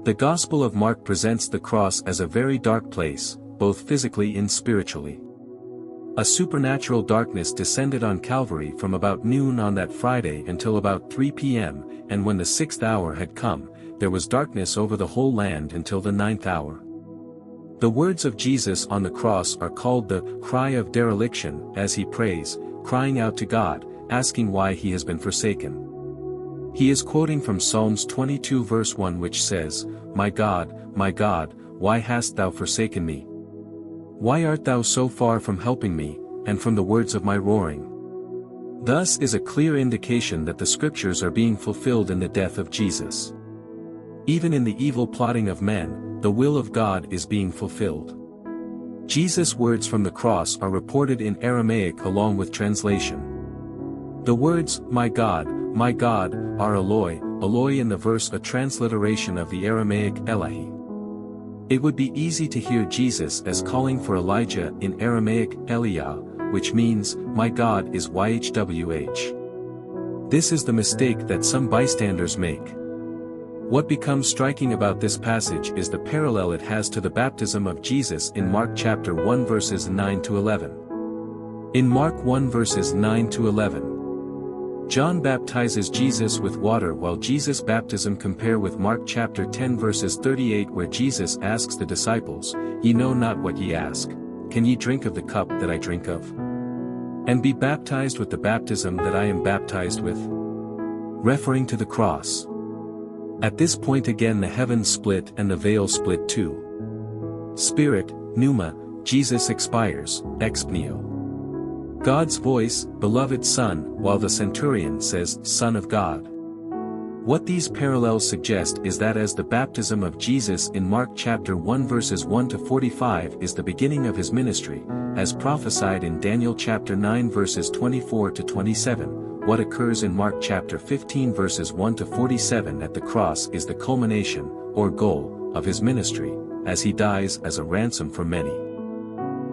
The Gospel of Mark presents the cross as a very dark place, both physically and spiritually. A supernatural darkness descended on Calvary from about noon on that Friday until about 3 p.m., and when the 6th hour had come, there was darkness over the whole land until the 9th hour. The words of Jesus on the cross are called the cry of dereliction, as he prays, crying out to God, asking why he has been forsaken. He is quoting from Psalms 22 verse 1, which says, my God, why hast thou forsaken me? Why art thou so far from helping me, and from the words of my roaring? Thus is a clear indication that the scriptures are being fulfilled in the death of Jesus. Even in the evil plotting of men, the will of God is being fulfilled. Jesus' words from the cross are reported in Aramaic along with translation. The words, my God, are Eloi in the verse, a transliteration of the Aramaic Elohi. It would be easy to hear Jesus as calling for Elijah in Aramaic Eliah, which means, my God is YHWH. This is the mistake that some bystanders make. What becomes striking about this passage is the parallel it has to the baptism of Jesus in Mark chapter 1 verses 9 to 11. In Mark 1 verses 9 to 11, John baptizes Jesus with water, while Jesus' baptism compare with Mark chapter 10 verses 38, where Jesus asks the disciples, ye know not what ye ask, can ye drink of the cup that I drink of? And be baptized with the baptism that I am baptized with? Referring to the cross. At this point again the heavens split and the veil split too. Spirit, pneuma, Jesus expires, ex pneo. God's voice, beloved Son, while the centurion says, Son of God. What these parallels suggest is that as the baptism of Jesus in Mark chapter 1 verses 1 to 45 is the beginning of his ministry, as prophesied in Daniel chapter 9 verses 24 to 27, what occurs in Mark chapter 15 verses 1 to 47 at the cross is the culmination, or goal, of his ministry, as he dies as a ransom for many.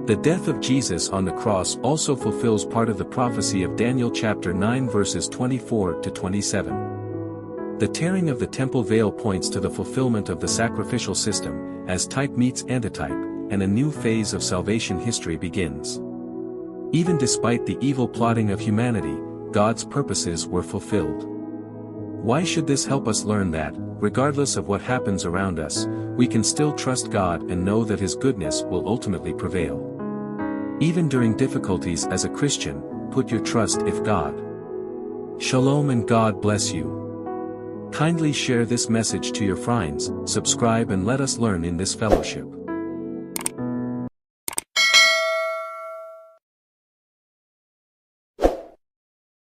The death of Jesus on the cross also fulfills part of the prophecy of Daniel chapter 9 verses 24 to 27. The tearing of the temple veil points to the fulfillment of the sacrificial system, as type meets antitype, and a new phase of salvation history begins. Even despite the evil plotting of humanity, God's purposes were fulfilled. Why should this help us learn that, regardless of what happens around us, we can still trust God and know that His goodness will ultimately prevail? Even during difficulties as a Christian, put your trust in God. Shalom and God bless you. Kindly share this message to your friends, subscribe and let us learn in this fellowship.